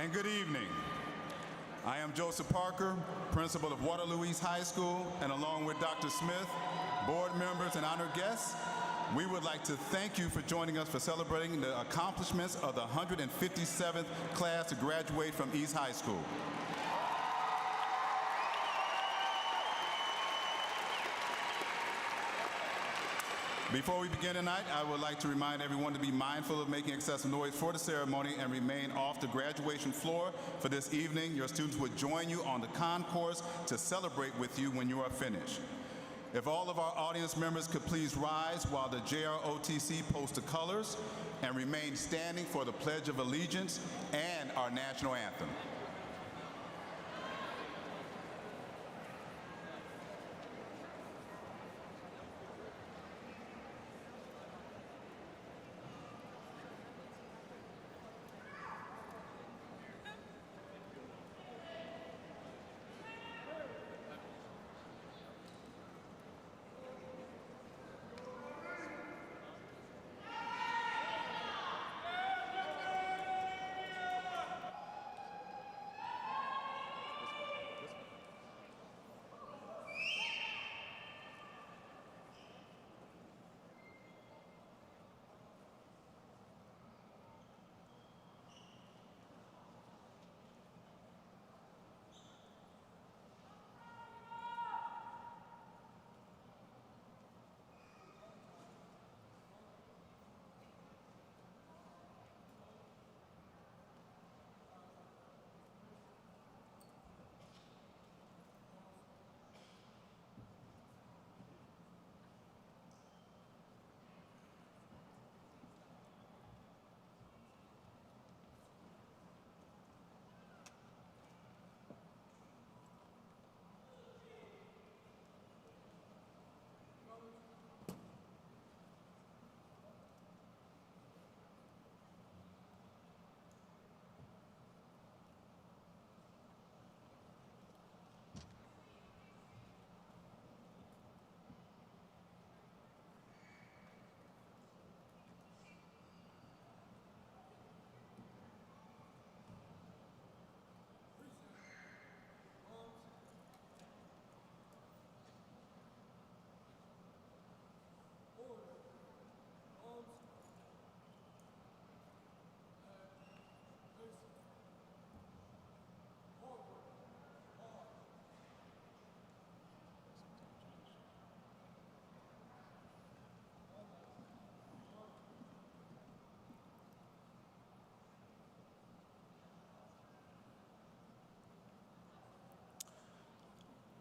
and good evening. I am Joseph Parker, principal of Waterloo East High School, and along with Dr. Smith, board members, and honored guests, we would like to thank you for joining us for celebrating the accomplishments of the 157th class to graduate from East High School. Before we begin tonight, I would like to remind everyone to be mindful of making excessive noise for the ceremony and remain off the graduation floor for this evening. Your students will join you on the concourse to celebrate with you when you are finished. If all of our audience members could please rise while the JROTC posts the colors and remain standing for the Pledge of Allegiance and our national anthem.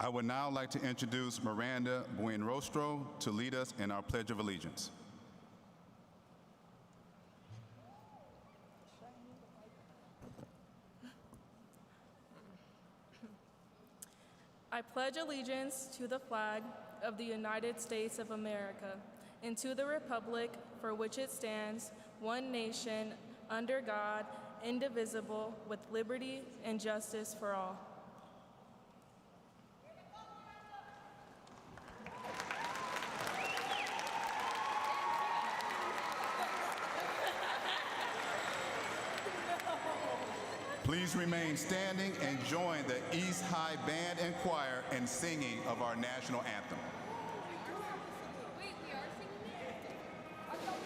I would now like to introduce Miranda Buenrostro to lead us in our Pledge of Allegiance. I pledge allegiance to the flag of the United States of America and to the republic for which it stands, one nation, under God, indivisible, with liberty and justice for all. Please remain standing and join the East High Band and Choir in singing of our national anthem. Wait, we are singing it? I thought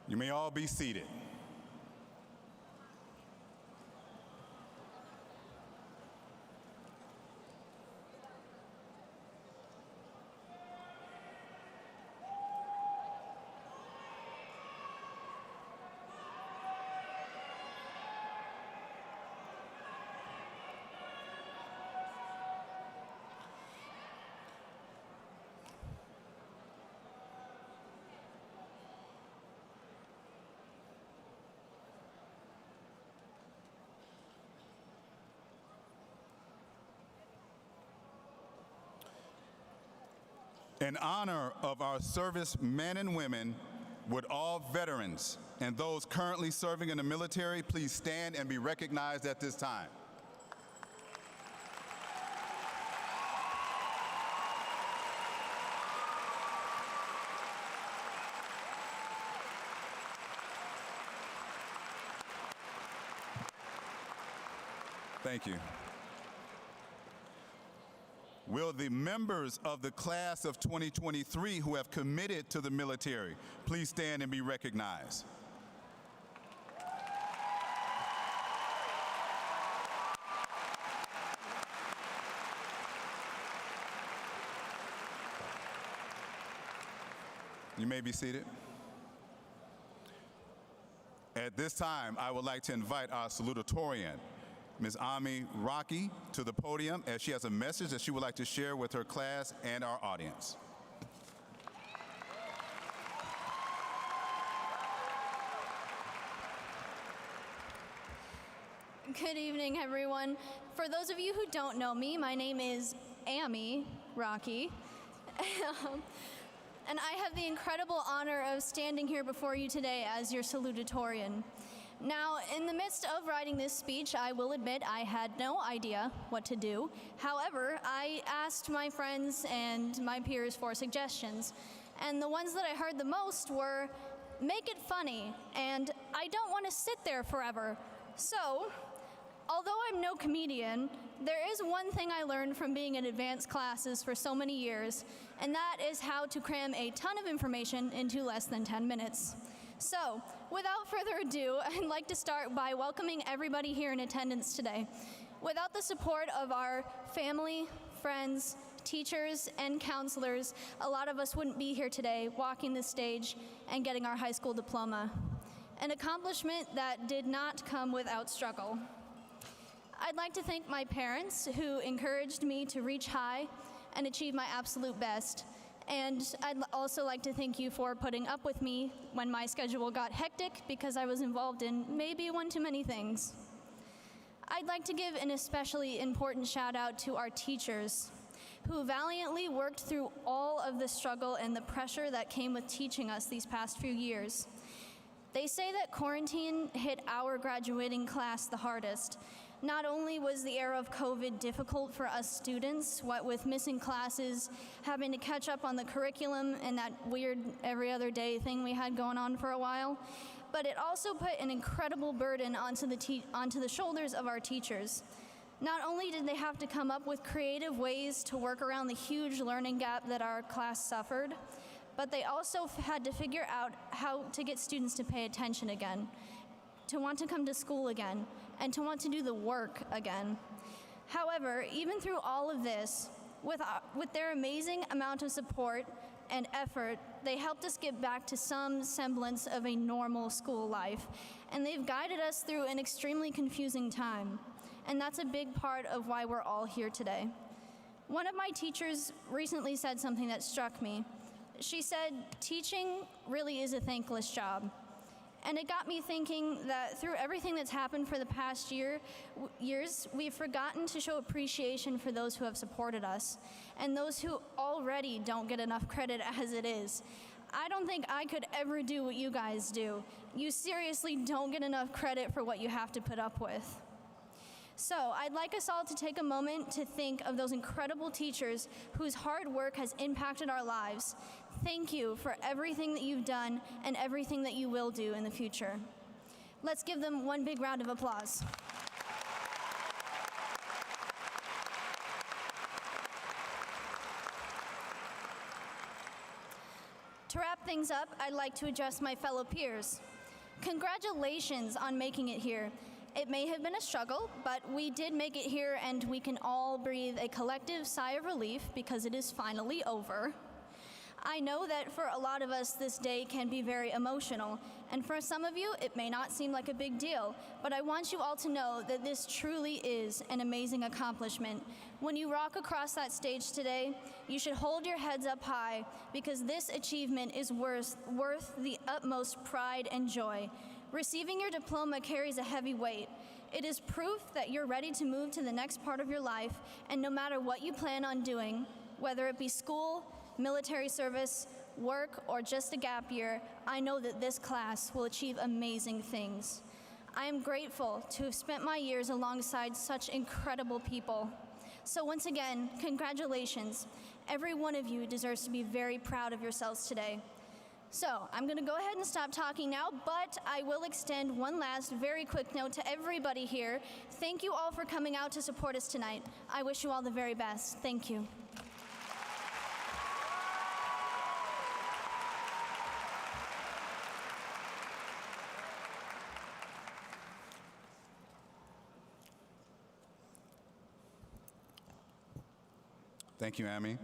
You may all be seated. In honor of our servicemen and women, would all veterans and those currently serving in the military please stand and be recognized at this time? Thank you. Will the members of the class of 2023 who have committed to the military please stand and be recognized? You may be seated. At this time, I would like to invite our salutatorian, Ms. Ami Rocky, to the podium as she has a message that she would like to share with her class and our audience. Good evening, everyone. For those of you who don't know me, my name is Ami Rocky. And I have the incredible honor of standing here before you today as your salutatorian. Now, in the midst of writing this speech, I will admit I had no idea what to do. However, I asked my friends and my peers for suggestions. And the ones that I heard the most were, make it funny, and I don't want to sit there forever. So, although I'm no comedian, there is one thing I learned from being in advanced classes for so many years, and that is how to cram a ton of information into less than 10 minutes. So, without further ado, I'd like to start by welcoming everybody here in attendance today. Without the support of our family, friends, teachers, and counselors, a lot of us wouldn't be here today walking the stage and getting our high school diploma. An accomplishment that did not come without struggle. I'd like to thank my parents who encouraged me to reach high and achieve my absolute best. And I'd also like to thank you for putting up with me when my schedule got hectic because I was involved in maybe one too many things. I'd like to give an especially important shout out to our teachers who valiantly worked through all of the struggle and the pressure that came with teaching us these past few years. They say that quarantine hit our graduating class the hardest. Not only was the era of COVID difficult for us students, what with missing classes, having to catch up on the curriculum, and that weird every other day thing we had going on for a while, but it also put an incredible burden onto the shoulders of our teachers. Not only did they have to come up with creative ways to work around the huge learning gap that our class suffered, but they also had to figure out how to get students to pay attention again, to want to come to school again, and to want to do the work again. However, even through all of this, with their amazing amount of support and effort, they helped us get back to some semblance of a normal school life, and they've guided us through an extremely confusing time, and that's a big part of why we're all here today. One of my teachers recently said something that struck me. She said, teaching really is a thankless job. And it got me thinking that through everything that's happened for the past years, we've forgotten to show appreciation for those who have supported us and those who already don't get enough credit as it is. I don't think I could ever do what you guys do. You seriously don't get enough credit for what you have to put up with. So I'd like us all to take a moment to think of those incredible teachers whose hard work has impacted our lives. Thank you for everything that you've done and everything that you will do in the future. Let's give them one big round of applause. To wrap things up, I'd like to address my fellow peers. Congratulations on making it here. It may have been a struggle, but we did make it here, and we can all breathe a collective sigh of relief because it is finally over. I know that for a lot of us, this day can be very emotional, and for some of you, it may not seem like a big deal, but I want you all to know that this truly is an amazing accomplishment. When you rock across that stage today, you should hold your heads up high because this achievement is worth the utmost pride and joy. Receiving your diploma carries a heavy weight. It is proof that you're ready to move to the next part of your life, and no matter what you plan on doing, whether it be school, military service, work, or just a gap year, I know that this class will achieve amazing things. I am grateful to have spent my years alongside such incredible people. So once again, congratulations. Every one of you deserves to be very proud of yourselves today. So I'm going to go ahead and stop talking now, but I will extend one last very quick note to everybody here. Thank you all for coming out to support us tonight. I wish you all the very best. Thank you. Thank you, Amy.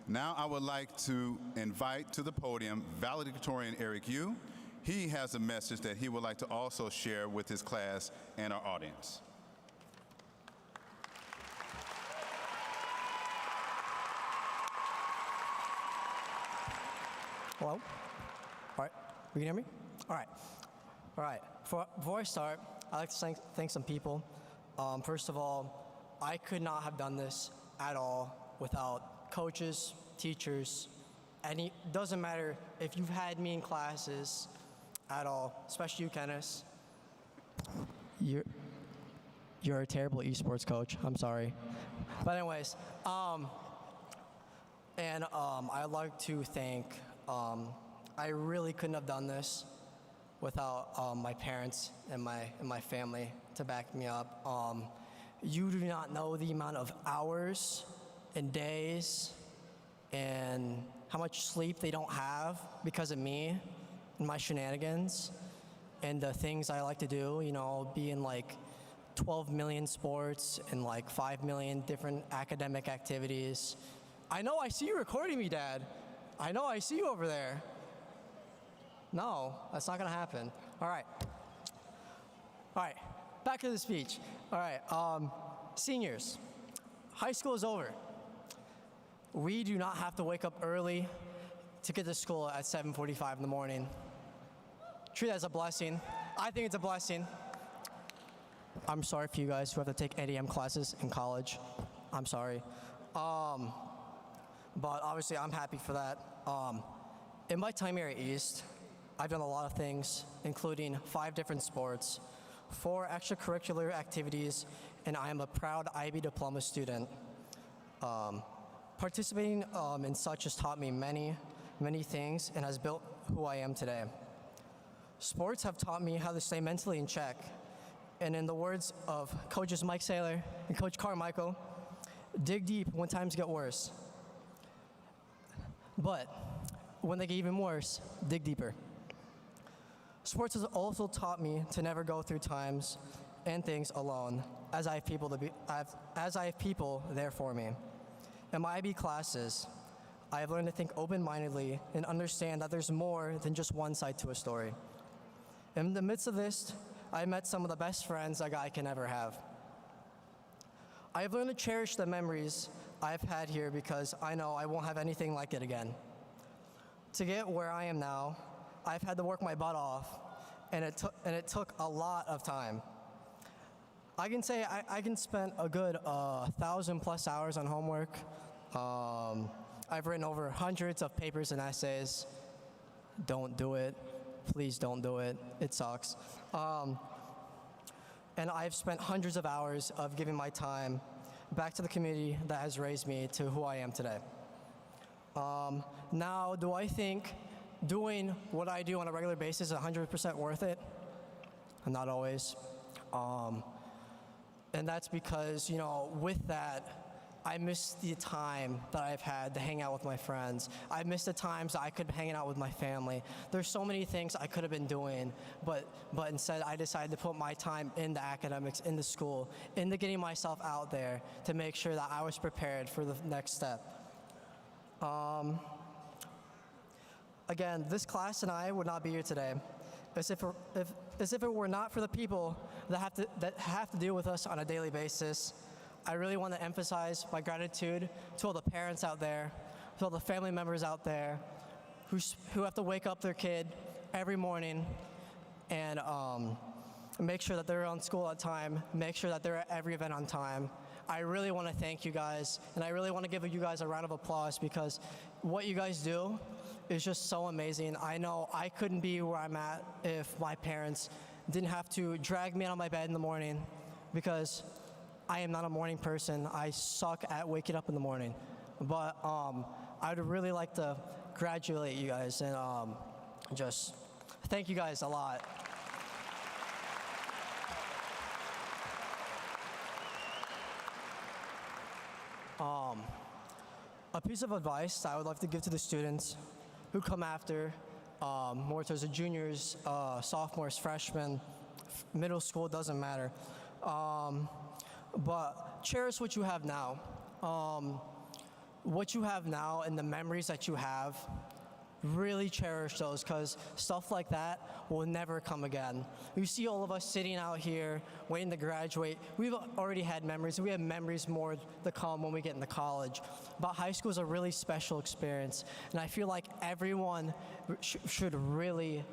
Now I would like to invite to the podium Valedictorian Eric Yu. He has a message that he would like to also share with his class and our audience. Hello? All right, you can hear me? All right. Before I start, I'd like to thank some people. First of all, I could not have done this at all without coaches, teachers, doesn't matter if you've had me in classes at all, especially you, Kenneth. You're a terrible esports coach, I'm sorry. But anyways, I'd like to thank, I really couldn't have done this without my parents and my family to back me up. You do not know the amount of hours and days and how much sleep they don't have because of me and my shenanigans and the things I like to do, be in like 12 million sports and like 5 million different academic activities. I know I see you recording me, Dad. I know I see you over there. No, that's not gonna happen. All right, back to the speech. All right, seniors, high school is over. We do not have to wake up early to get to school at 7:45 in the morning. Treat it as a blessing. I think it's a blessing. I'm sorry for you guys who have to take 8 a.m. classes in college. I'm sorry. But obviously I'm happy for that. In my time here at East, I've done a lot of things, including 5 different sports, 4 extracurricular activities, and I am a proud IB Diploma student. Participating in such has taught me many, many things and has built who I am today. Sports have taught me how to stay mentally in check. And in the words of Coaches Mike Saylor and Coach Carmichael, dig deep when times get worse. But when they get even worse, dig deeper. Sports has also taught me to never go through times and things alone, as I have people there for me. In my IB classes, I have learned to think open-mindedly and understand that there's more than just one side to a story. In the midst of this, I met some of the best friends a guy can ever have. I have learned to cherish the memories I've had here because I know I won't have anything like it again. To get where I am now, I've had to work my butt off, and it took a lot of time. I can say I can spend a good 1,000+ hours on homework. I've written over hundreds of papers and essays. Don't do it. Please don't do it. It sucks. And I've spent hundreds of hours of giving my time back to the community that has raised me to who I am today. Now, do I think doing what I do on a regular basis is 100% worth it? Not always. And that's because, with that, I miss the time that I've had to hang out with my friends. I miss the times I could be hanging out with my family. There's so many things I could have been doing, but instead I decided to put my time into academics, into school, into getting myself out there to make sure that I was prepared for the next step. Again, this class and I would not be here today as if it were not for the people that have to deal with us on a daily basis. I really want to emphasize my gratitude to all the parents out there, to all the family members out there who have to wake up their kid every morning and make sure that they're on school at time, make sure that they're at every event on time. I really want to thank you guys, and I really want to give you guys a round of applause because what you guys do is just so amazing. I know I couldn't be where I'm at if my parents didn't have to drag me out of my bed in the morning because I am not a morning person. I suck at waking up in the morning. But I'd really like to congratulate you guys and just thank you guys a lot. A piece of advice I would like to give to the students who come after, more towards the juniors, sophomores, freshmen, middle school, doesn't matter. But cherish what you have now. What you have now and the memories that you have, really cherish those because stuff like that will never come again. You see all of us sitting out here waiting to graduate. We've already had memories. We have memories more to come when we get into college. But high school is a really special experience. And I feel like everyone should really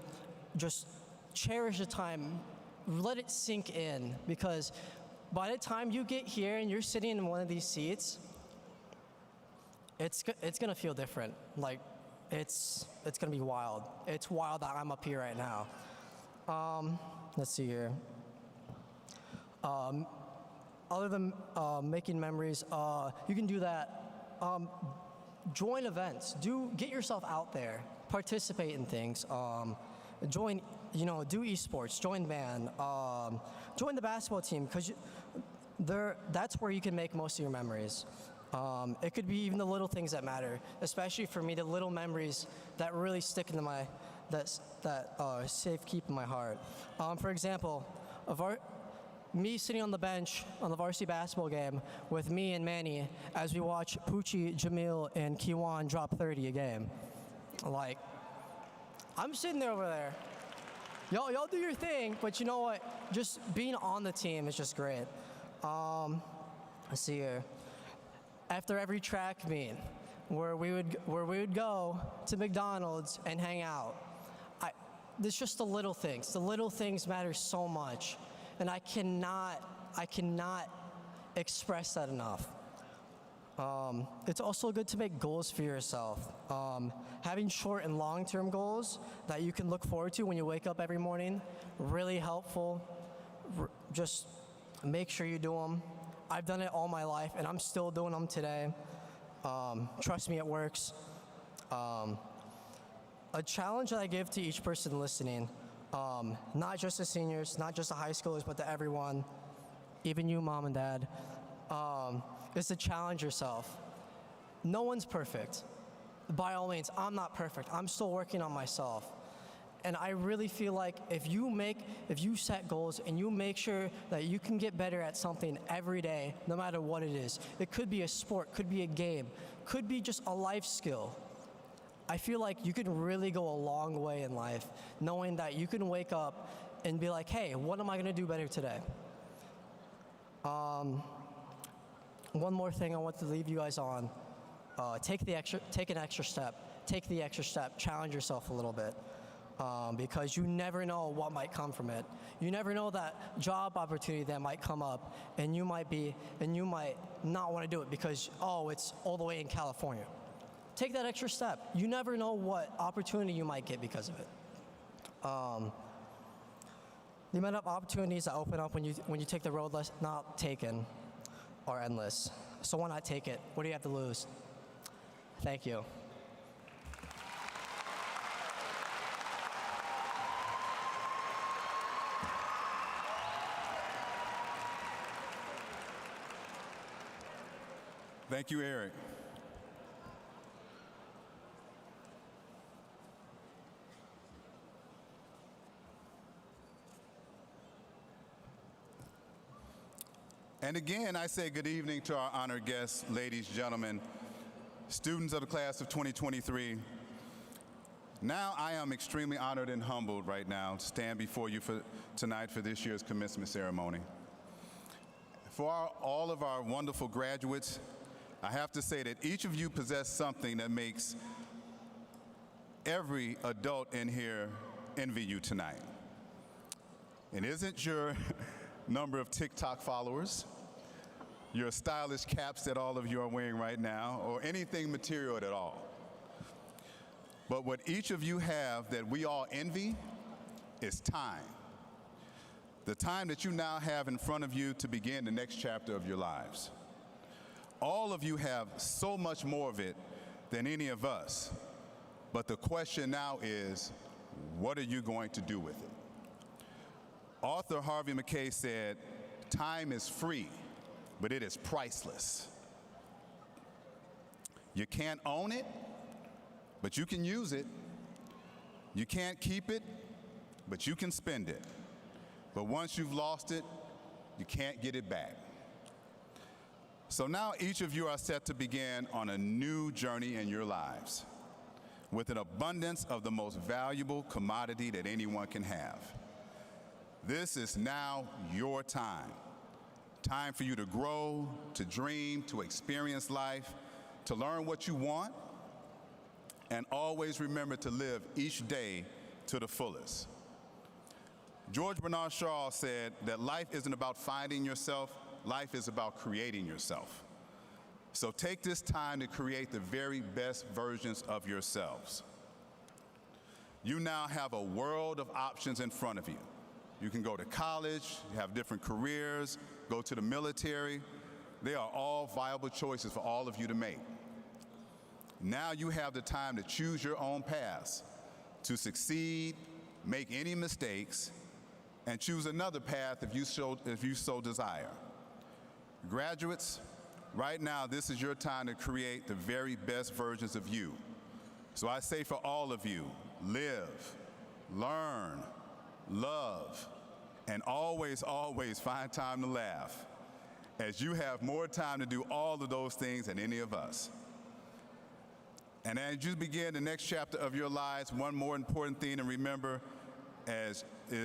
just cherish the time, let it sink in because by the time you get here and you're sitting in one of these seats, it's gonna feel different. Like, it's gonna be wild. It's wild that I'm up here right now. Let's see here. Other than making memories, you can do that. Join events. Get yourself out there. Participate in things. Join, do esports. Join band. Join the basketball team because that's where you can make most of your memories. It could be even the little things that matter, especially for me, the little memories that really stick into that keep in my heart. For example, me sitting on the bench on the varsity basketball game with me and Manny as we watch Poochie, Jamil, and Kiwan drop 30 a game. Like, I'm sitting there over there. Y'all do your thing, but you know what? Just being on the team is just great. Let's see here. After every track meet, where we would go to McDonald's and hang out. It's just the little things. The little things matter so much, and I cannot express that enough. It's also good to make goals for yourself. Having short and long-term goals that you can look forward to when you wake up every morning, really helpful. Just make sure you do them. I've done it all my life, and I'm still doing them today. Trust me, it works. A challenge that I give to each person listening, not just the seniors, not just the high schoolers, but to everyone, even you, mom and dad, is to challenge yourself. No one's perfect. By all means, I'm not perfect. I'm still working on myself. And I really feel like if you set goals and you make sure that you can get better at something every day, no matter what it is, it could be a sport, could be a game, could be just a life skill. I feel like you can really go a long way in life, knowing that you can wake up and be like, hey, what am I gonna do better today? One more thing I want to leave you guys on. Take an extra step. Take the extra step, challenge yourself a little bit. Because you never know what might come from it. You never know that job opportunity that might come up, and you might not want to do it because, it's all the way in California. Take that extra step. You never know what opportunity you might get because of it. The amount of opportunities that open up when you take the road less not taken are endless. So why not take it? What do you have to lose? Thank you. Thank you, Eric. And again, I say good evening to our honored guests, ladies, gentlemen, students of the class of 2023. Now I am extremely honored and humbled right now to stand before you tonight for this year's commencement ceremony. For all of our wonderful graduates, I have to say that each of you possess something that makes every adult in here envy you tonight. It isn't your number of TikTok followers, your stylish caps that all of you are wearing right now, or anything material at all. But what each of you have that we all envy is time. The time that you now have in front of you to begin the next chapter of your lives. All of you have so much more of it than any of us. But the question now is, what are you going to do with it? Author Harvey Mackay said, "Time is free, but it is priceless." You can't own it, but you can use it. You can't keep it, but you can spend it. But once you've lost it, you can't get it back. So now each of you are set to begin on a new journey in your lives with an abundance of the most valuable commodity that anyone can have. This is now your time. Time for you to grow, to dream, to experience life, to learn what you want, and always remember to live each day to the fullest. George Bernard Shaw said that life isn't about finding yourself, life is about creating yourself. So take this time to create the very best versions of yourselves. You now have a world of options in front of you. You can go to college, you have different careers, go to the military. They are all viable choices for all of you to make. Now you have the time to choose your own paths, to succeed, make any mistakes, and choose another path if you so desire. Graduates, right now this is your time to create the very best versions of you. So I say for all of you, live, learn, love, and always, always find time to laugh, as you have more time to do all of those things than any of us. And as you begin the next chapter of your lives, one more important thing to remember is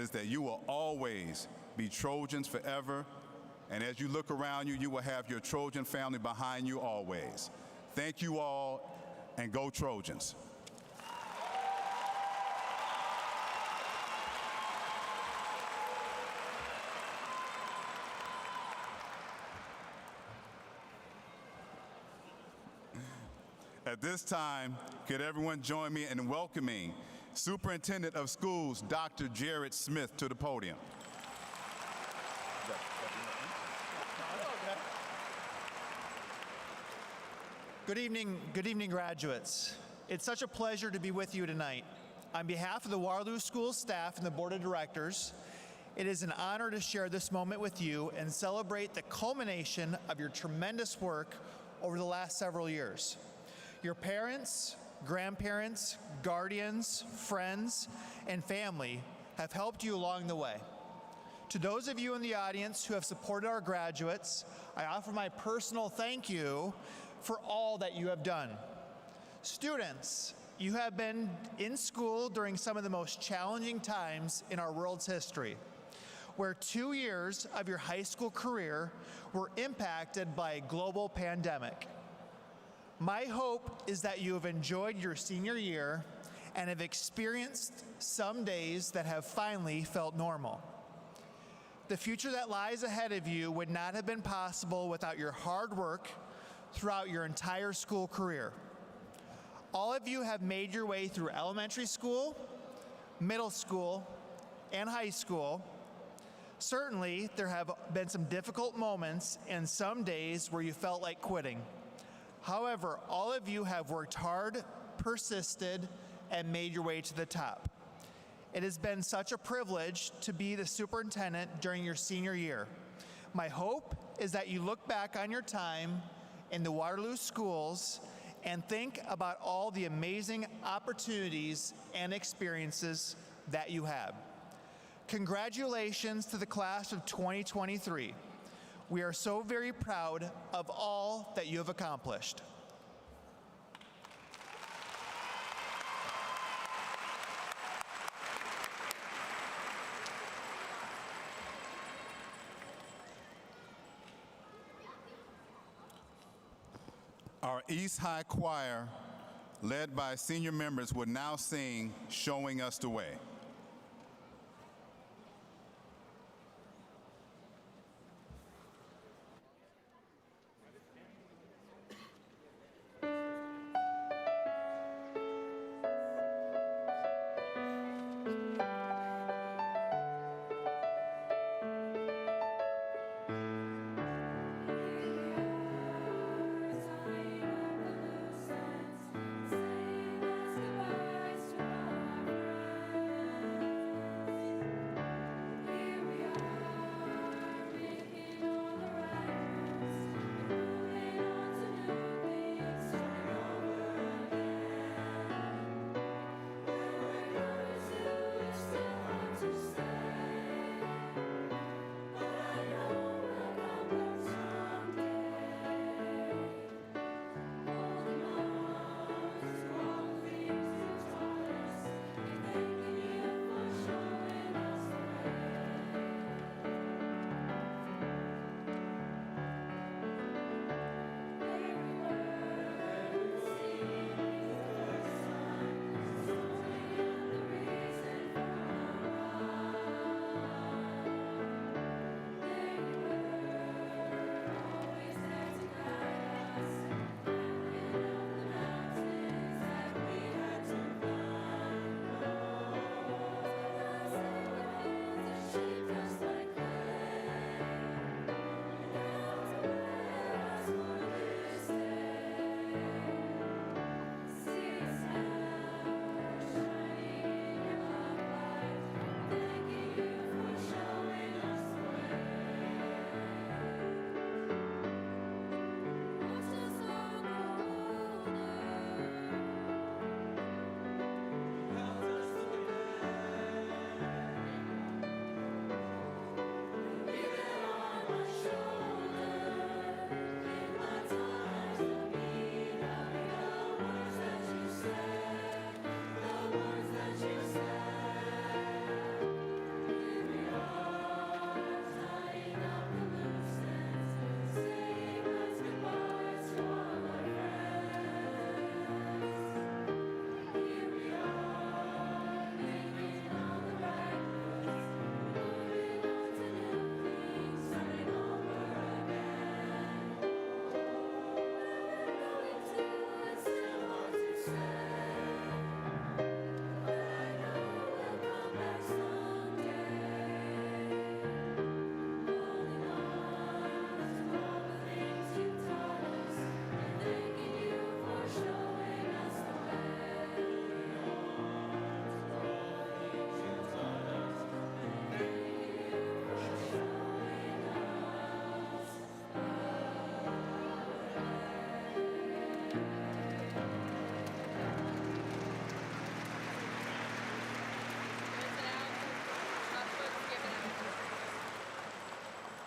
that you will always be Trojans forever. And as you look around you, you will have your Trojan family behind you always. Thank you all, and go Trojans. At this time, could everyone join me in welcoming Superintendent of Schools, Dr. Jared Smith, to the podium. Good evening, graduates. It's such a pleasure to be with you tonight. On behalf of the Waterloo School staff and the Board of Directors, it is an honor to share this moment with you and celebrate the culmination of your tremendous work over the last several years. Your parents, grandparents, guardians, friends, and family have helped you along the way. To those of you in the audience who have supported our graduates, I offer my personal thank you for all that you have done. Students, you have been in school during some of the most challenging times in our world's history, where 2 years of your high school career were impacted by a global pandemic. My hope is that you have enjoyed your senior year and have experienced some days that have finally felt normal. The future that lies ahead of you would not have been possible without your hard work throughout your entire school career. All of you have made your way through elementary school, middle school, and high school. Certainly, there have been some difficult moments and some days where you felt like quitting. However, all of you have worked hard, persisted, and made your way to the top. It has been such a privilege to be the superintendent during your senior year. My hope is that you look back on your time in the Waterloo schools and think about all the amazing opportunities and experiences that you have. Congratulations to the class of 2023. We are so very proud of all that you have accomplished. Our East High Choir, led by senior members, will now sing "Showing Us the Way."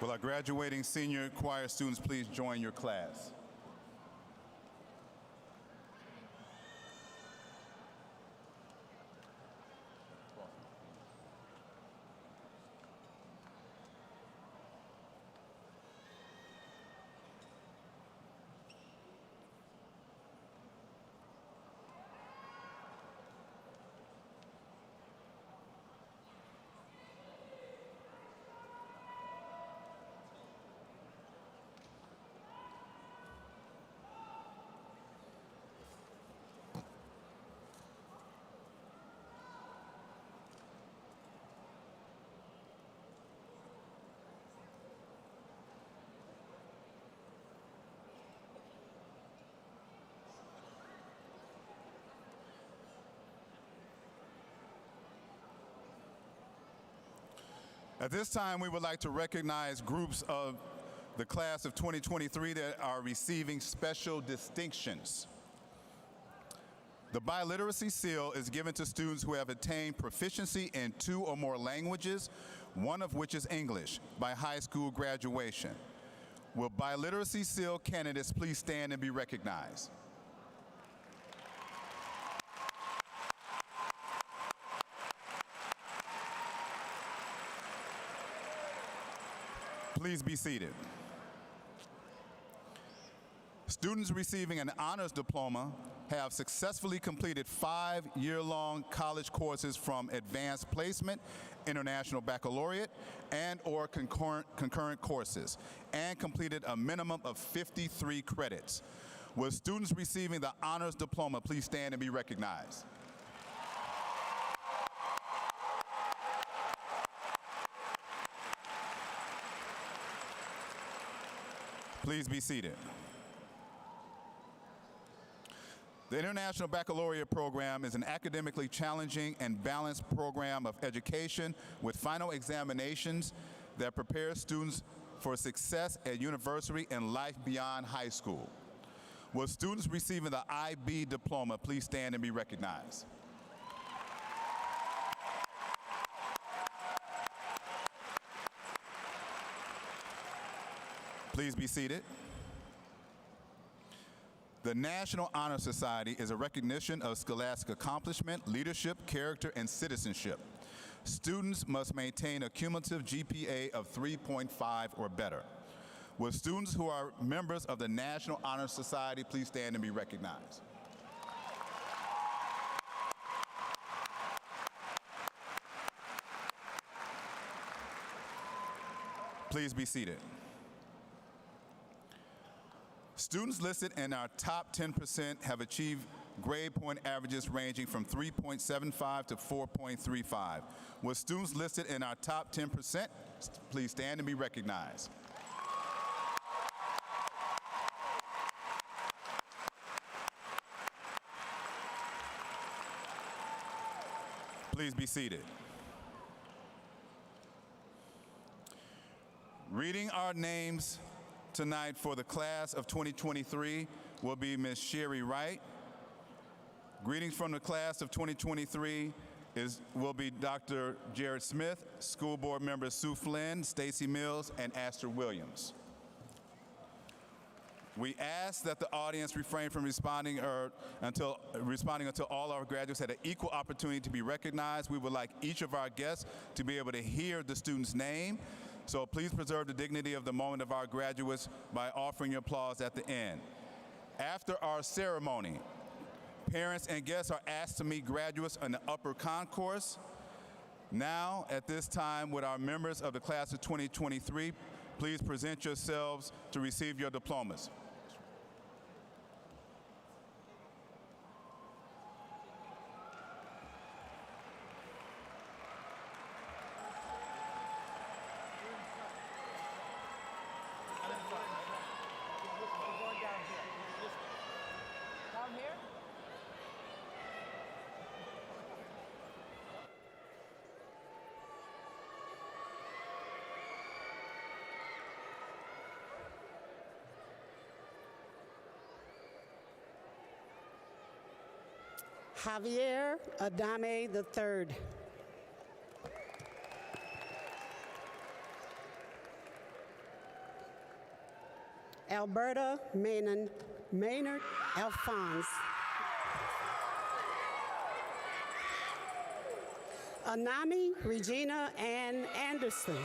Will our graduating senior choir students please join your class? At this time, we would like to recognize groups of the class of 2023 that are receiving special distinctions. The biliteracy seal is given to students who have attained proficiency in 2 or more languages, one of which is English, by high school graduation. Will biliteracy seal candidates please stand and be recognized? Please be seated. Students receiving an honors diploma have successfully completed 5-year-long college courses from advanced placement, international baccalaureate, and/or concurrent courses, and completed a minimum of 53 credits. Will students receiving the honors diploma please stand and be recognized? Please be seated. The International Baccalaureate Program is an academically challenging and balanced program of education with final examinations that prepare students for success at university and life beyond high school. Will students receiving the IB diploma please stand and be recognized? Please be seated. The National Honor Society is a recognition of scholastic accomplishment, leadership, character, and citizenship. Students must maintain a cumulative GPA of 3.5 or better. Will students who are members of the National Honor Society please stand and be recognized? Please be seated. Students listed in our top 10% have achieved grade point averages ranging from 3.75 to 4.35. Will students listed in our top 10% please stand and be recognized? Please be seated. Reading our names tonight for the class of 2023 will be Ms. Sherry Wright. Greetings from the class of 2023 will be Dr. Jared Smith, school board members Sue Flynn, Stacy Mills, and Astor Williams. We ask that the audience refrain from responding until all our graduates had an equal opportunity to be recognized. We would like each of our guests to be able to hear the student's name. So please preserve the dignity of the moment of our graduates by offering your applause at the end. After our ceremony, parents and guests are asked to meet graduates in the upper concourse. Now, at this time, would our members of the class of 2023 please present yourselves to receive your diplomas. Javier Adame III. Alberta Maynard Alphonse. Anami Regina Ann Anderson.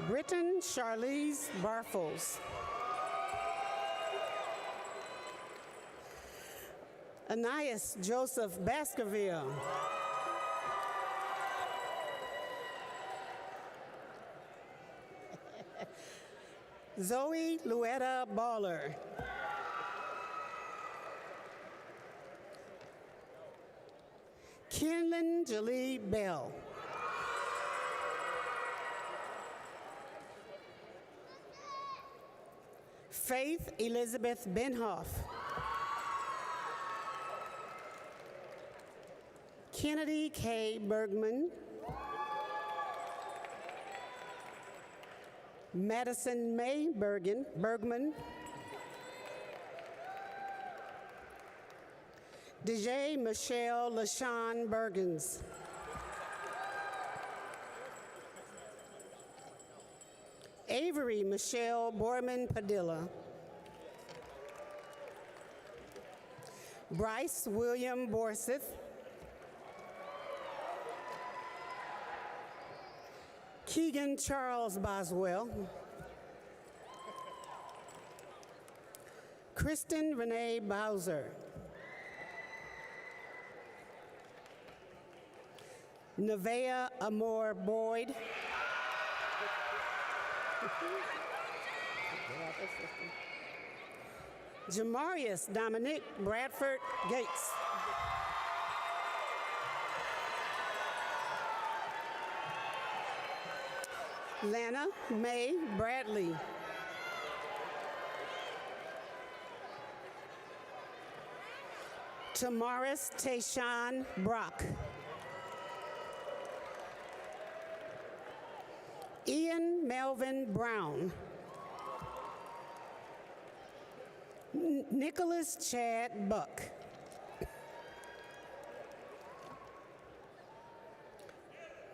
Britton Charlize Barfels. Anais Joseph Baskerville. Zoe Luetta Baller. Kinlan Jolie Bell. Faith Elizabeth Benhoff. Kennedy K. Bergman. Madison May Bergman, DJ Michelle LaShawn Bergens, Avery Michelle Borman Padilla, Bryce William Borseth, Keegan Charles Boswell, Kristen Renee Bowser, Nevaeh Amor Boyd, Jamarius Dominic Bradford Gates, Lana Mae Bradley, Tamaris Tayshawn Brock, Ian Melvin Brown, Nicholas Chad Buck,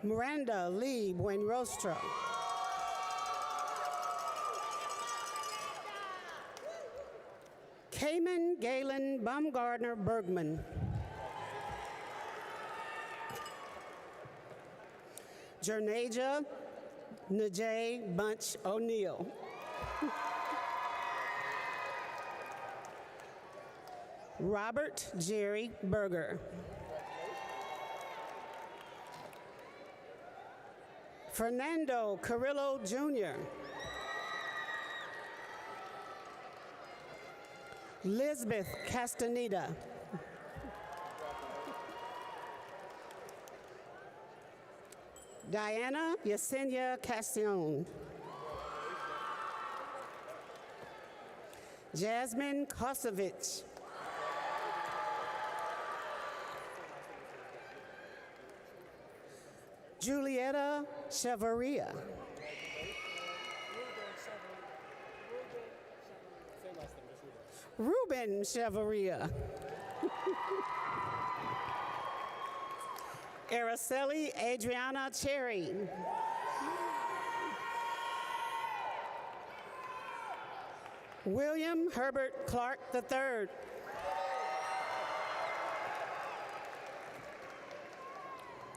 Miranda Lee Buenrostro, Cayman Galen Baumgardner Bergman, Jernaja Najee Bunch O'Neill, Robert Jerry Berger, Fernando Carrillo Jr., Lisbeth Castaneda, Diana Yesenia Castillon, Jasmine Kosovich, Julietta Chavaria, Ruben Chavaria, Araceli Adriana Cherry, William Herbert Clark III,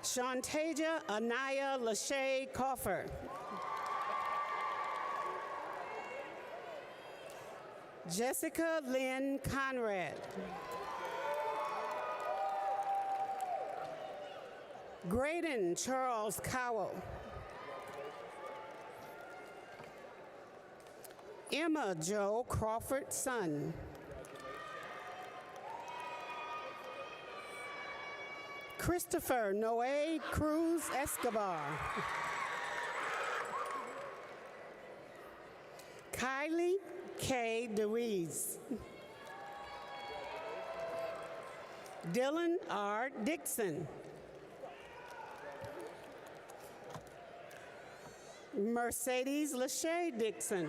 Shantaja Anaya Lachey Coffer, Jessica Lynn Conrad, Graydon Charles Cowell, Emma Jo Crawford Son, Christopher Noe Cruz Escobar, Kylie K. DeWeese, Dylan R. Dixon, Mercedes Lachey Dixon,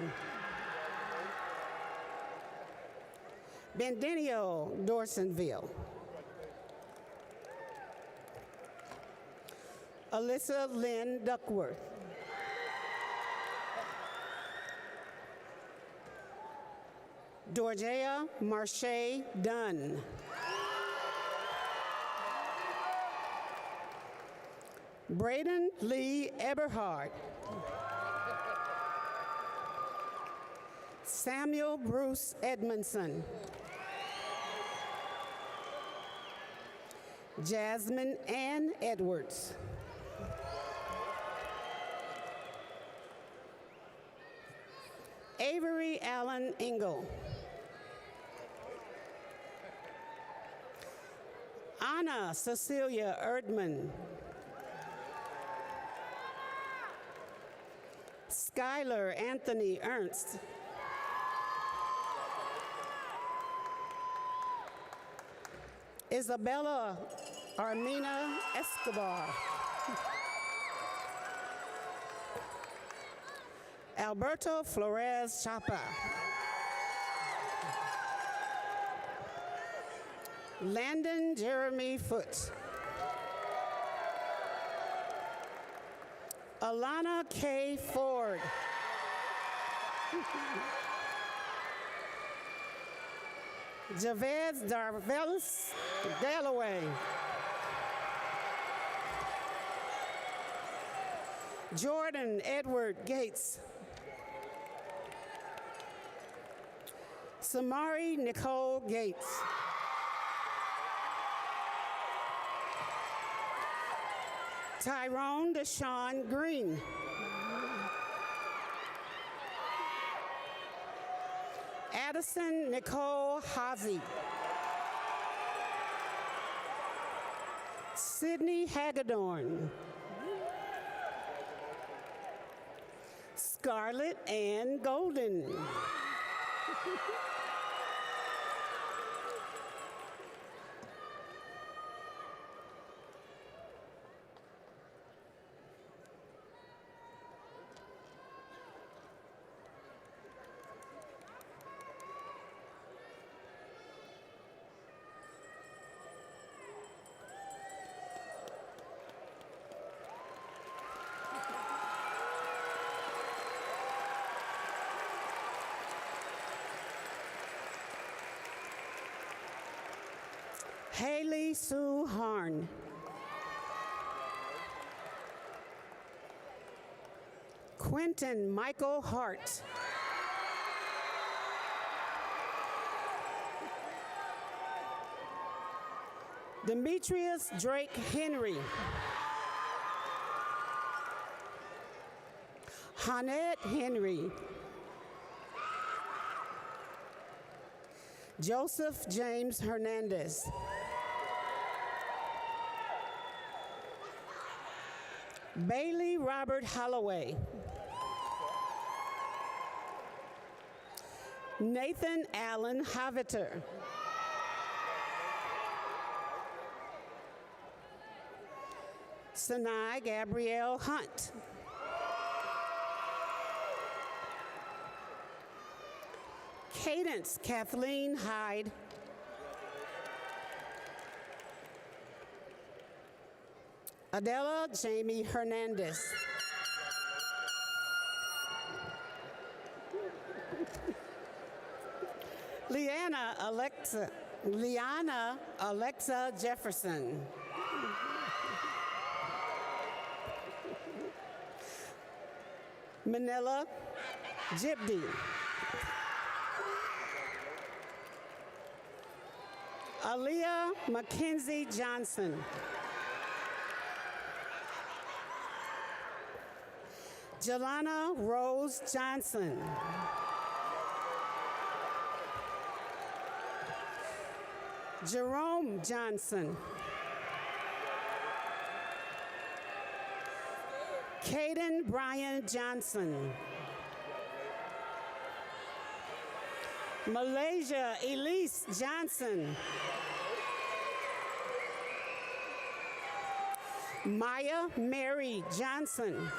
Bendenio Dorsonville, Alyssa Lynn Duckworth, Dorjea Marche Dunn, Braden Lee Eberhard, Samuel Bruce Edmondson, Jasmine Ann Edwards, Avery Allen Engel, Anna Cecilia Erdman, Skylar Anthony Ernst, Isabella Armina Escobar, Alberto Flores Chapa. Landon Jeremy Foote. Alana K. Ford. Javez Darvelis Dalloway. Jordan Edward Gates. Samari Nicole Gates. Tyrone Deshaun Green. Addison Nicole Hazy. Sydney Hagedorn. Scarlett Ann Golden. Haley Sue Harn. Quentin Michael Hart. Demetrius Drake Henry. Hanette Henry. Joseph James Hernandez. Bailey Robert Holloway. Nathan Allen Haviter. Sanai Gabrielle Hunt. Cadence Kathleen Hyde. Adela Jamie Hernandez. Liana Alexa Jefferson. Manila Jibdi. Aaliyah Mackenzie Johnson. Jelana Rose Johnson. Jerome Johnson. Caden Brian Johnson. Malaysia Elise Johnson. Maya Mary Johnson.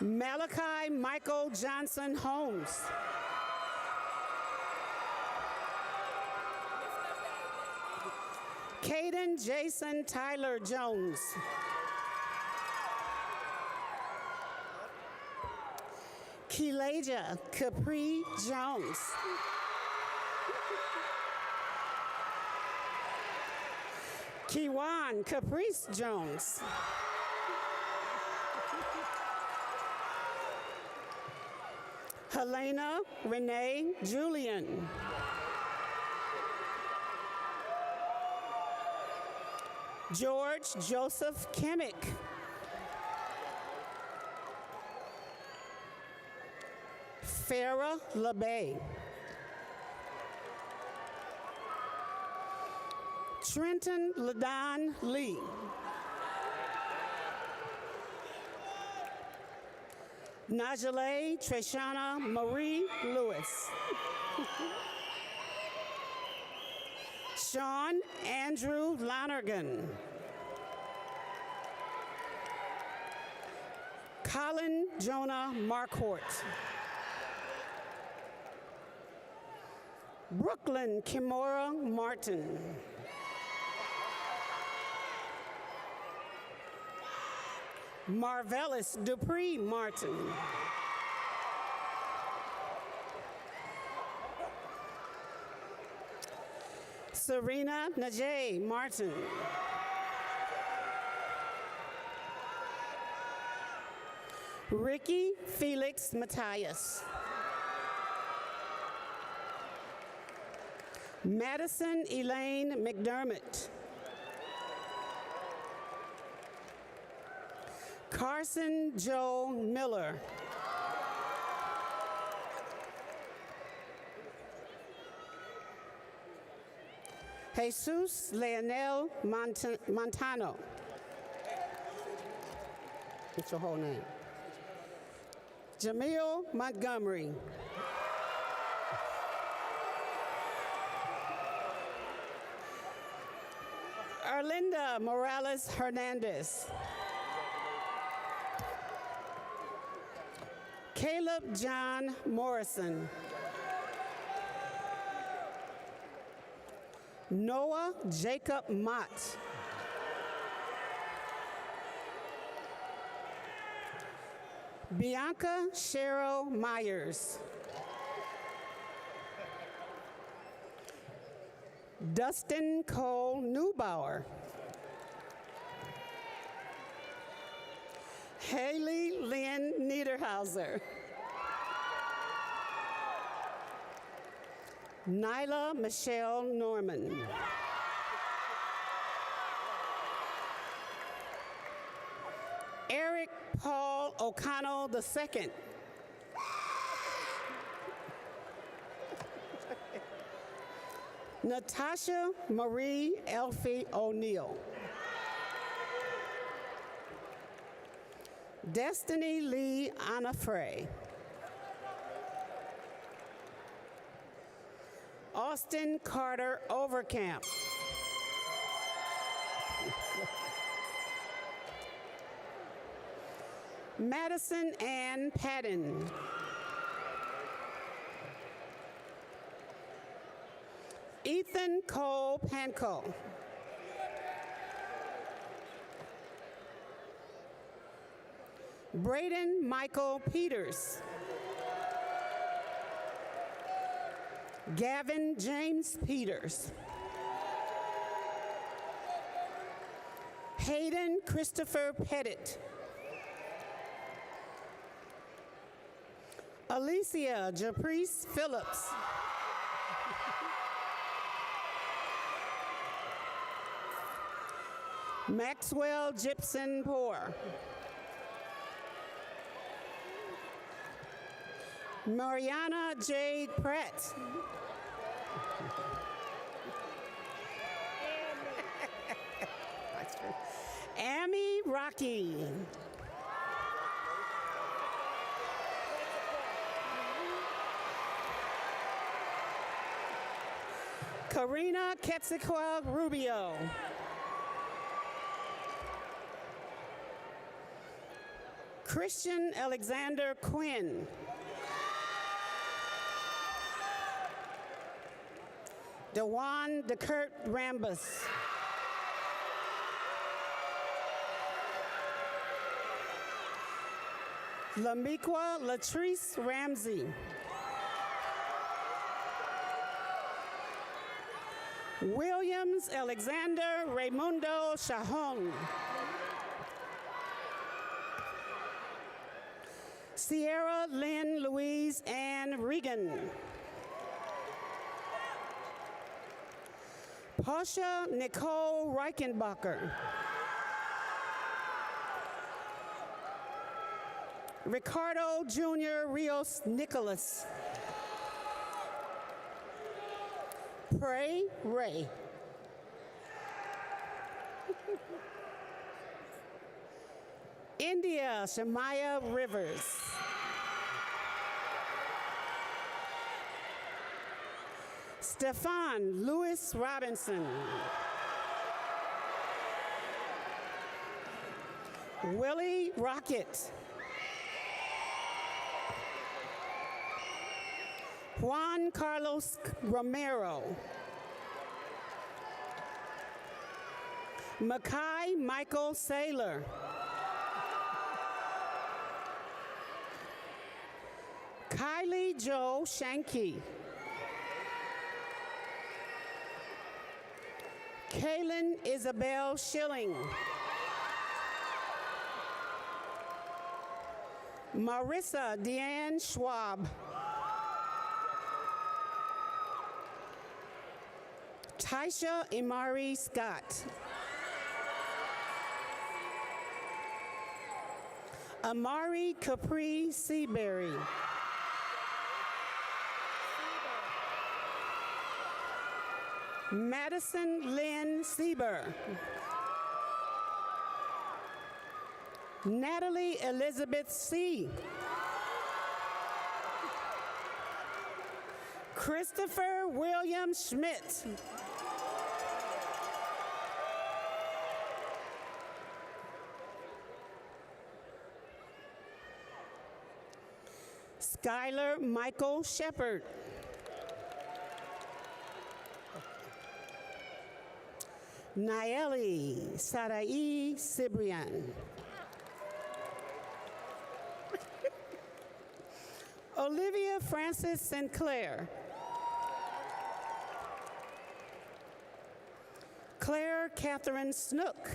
Malachi Michael Johnson Holmes. Caden Jason Tyler Jones. Kilaja Capri Jones. Kiwan Caprice Jones. Helena Renee Julian. George Joseph Kimmick. Farah LeBay. Trenton Ladon Lee. Najale Treshana Marie Lewis. Sean Andrew Lonergan. Colin Jonah Marquardt. Brooklyn Kimora Martin. Marvelous Dupree Martin. Serena Najee Martin. Ricky Felix Matthias. Madison Elaine McDermott. Carson Joe Miller. Jesus Leonel Montano. What's your whole name? Jamil Montgomery. Erlinda Morales Hernandez. Caleb John Morrison. Noah Jacob Mott. Bianca Cheryl Myers. Dustin Cole Neubauer. Haley Lynn Niederhauser. Nyla Michelle Norman. Eric Paul O'Connell II. Natasha Marie Elfie O'Neill. Destiny Lee Anna Frey. Austin Carter Overcamp. Madison Ann Patton. Ethan Cole Panko. Braden Michael Peters. Gavin James Peters. Hayden Christopher Pettit. Alicia Japrice Phillips. Maxwell Gibson Poor. Mariana Jade Pratt. Amy Rocky. Karina Quetzalcoatl Rubio. Christian Alexander Quinn. Dewan DeKurt Rambus. Lamiqua Latrice Ramsey. Williams Alexander Raimundo Shajon. Sierra Lynn Louise Ann Regan. Pasha Nicole Reichenbacher. Ricardo Jr. Rios Nicholas. Pray Ray. India Shamaya Rivers. Stefan Lewis Robinson. Willie Rocket. Juan Carlos Romero. Mackay Michael Saylor. Kylie Joe Shanky. Kaylin Isabel Schilling. Marissa Deanne Schwab. Taisha Imari Scott. Amari Capri Seaberry. Madison Lynn Sieber. Natalie Elizabeth C. Christopher William Schmidt. Skylar Michael Shepard. Naeli Sarai Cibrian. Olivia Francis Sinclair. Claire Catherine Snook.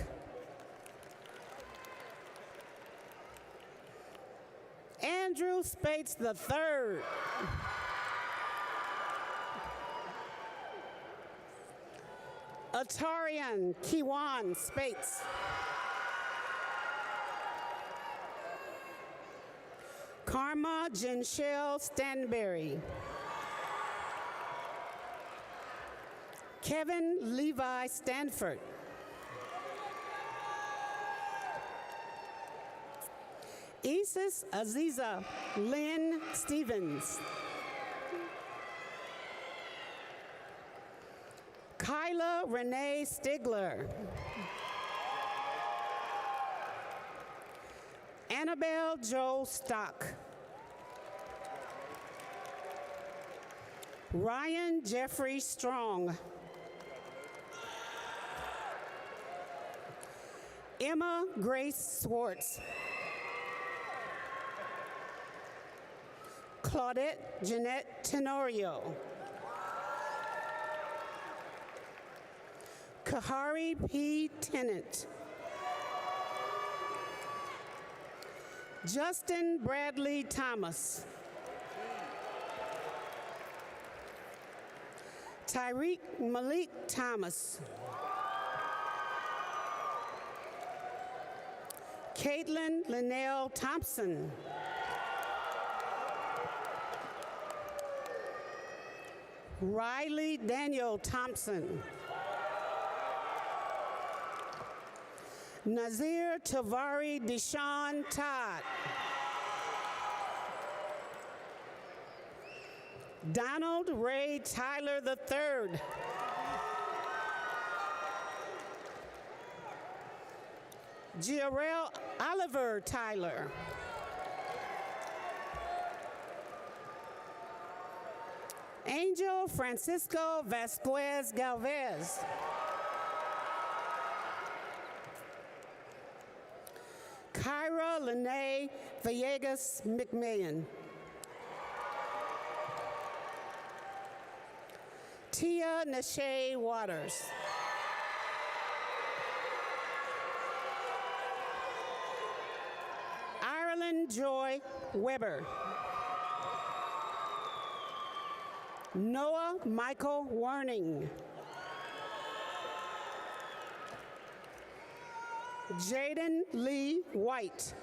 Andrew Spates III. Atarian Kiwan Spates. Karma Jenshel Stanberry. Kevin Levi Stanford. Isis Aziza Lynn Stevens. Kyla Renee Stigler. Annabelle Joe Stock. Ryan Jeffrey Strong. Emma Grace Swartz. Claudette Jeanette Tenorio. Kahari P. Tennant. Justin Bradley Thomas. Tyreek Malik Thomas. Caitlin Linnell Thompson. Riley Daniel Thompson. Nazir Tavari Deshaun Todd. Donald Ray Tyler III. Giorel Oliver Tyler. Angel Francisco Vasquez Galvez. Kyra Lene Villegas McMillan. Tia Nashay Waters. Ireland Joy Weber. Noah Michael Warning. Jaden Lee White.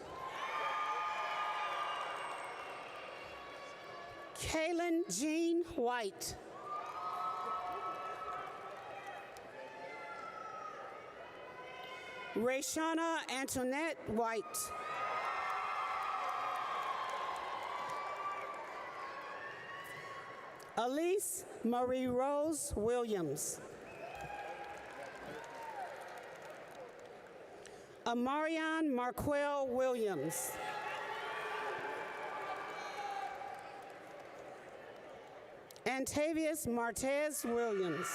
Kaylin Jean White. Rayshana Antoinette White. Elise Marie Rose Williams. Amarion Marquell Williams. Antavius Martez Williams.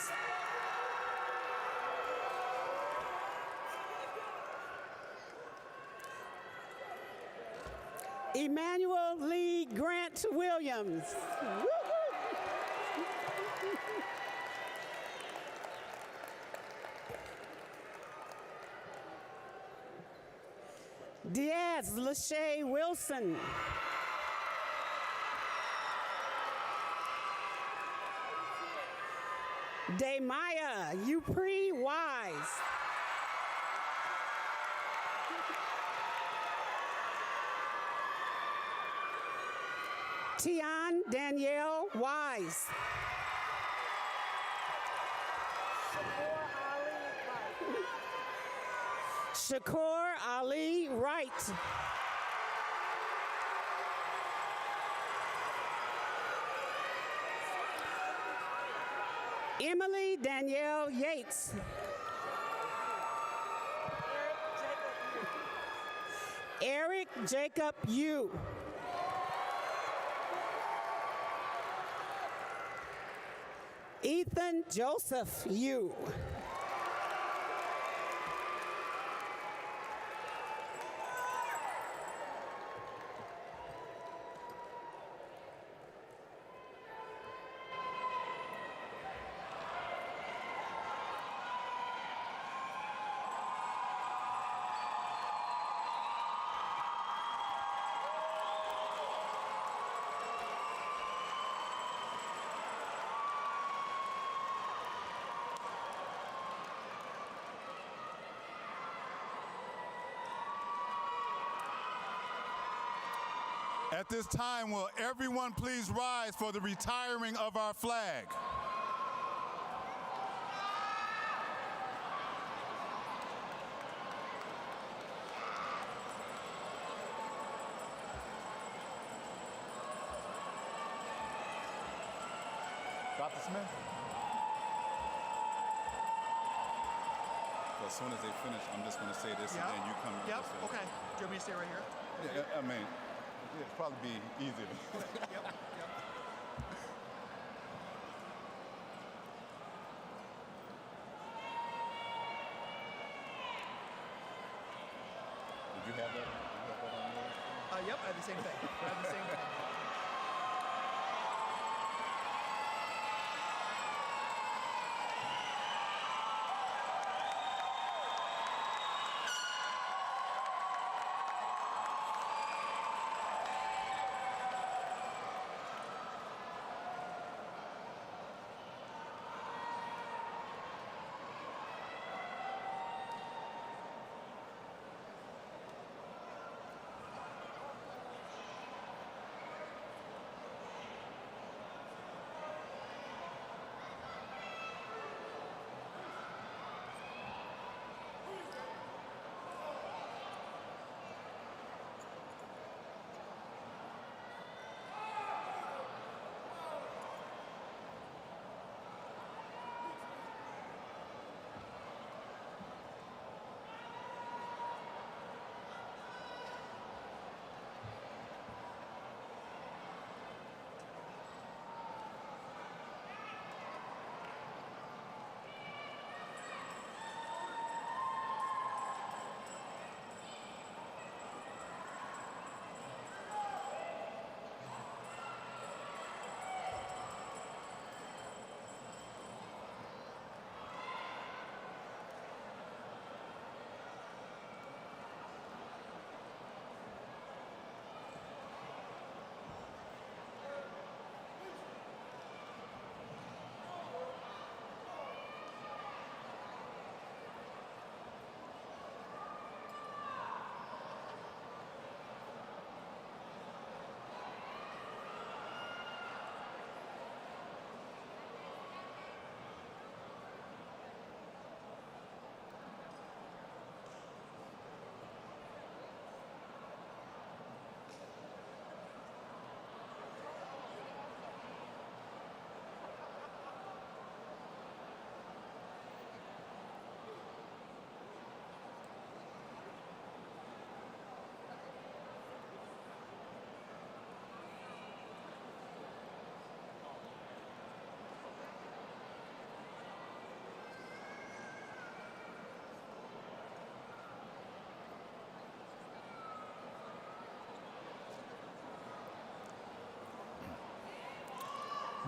Emmanuel Lee Grant Williams. Diaz Lachey Wilson. Damaya Upri Wise. Tian Danielle Wise. Shakur Ali Wright. Emily Danielle Yates. Eric Jacob Yu. Ethan Joseph Yu. At this time, will everyone please rise for the retiring of our flag? Dr. Smith? Well, as soon as they finish, I'm just going to say this, and then you come. Yep. Okay. Do you want me to stay right here? Yeah, I mean, it'd probably be easier. Yep. Did you have that? On yours? Yep. I had the same thing. I had the same thing.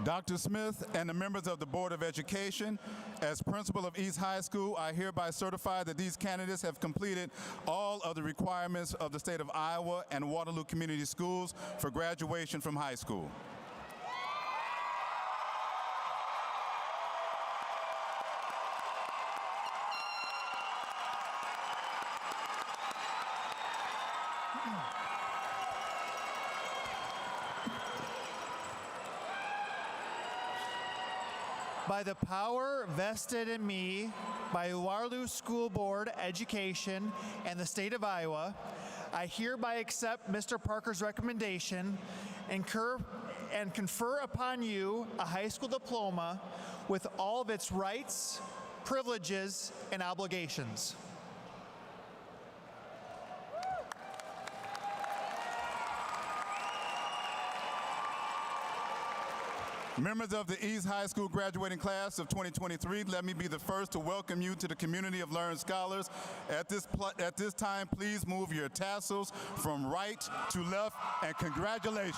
Dr. Smith and the members of the Board of Education, as principal of East High School, I hereby certify that these candidates have completed all of the requirements of the state of Iowa and Waterloo Community Schools for graduation from high school. By the power vested in me by the Waterloo School Board Education and the state of Iowa, I hereby accept Mr. Parker's recommendation and confer upon you a high school diploma with all of its rights, privileges, and obligations. Members of the East High School graduating class of 2023, let me be the first to welcome you to the community of learned scholars. At this time, please move your tassels from right to left, and congratulations.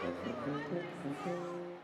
Hey, you can put your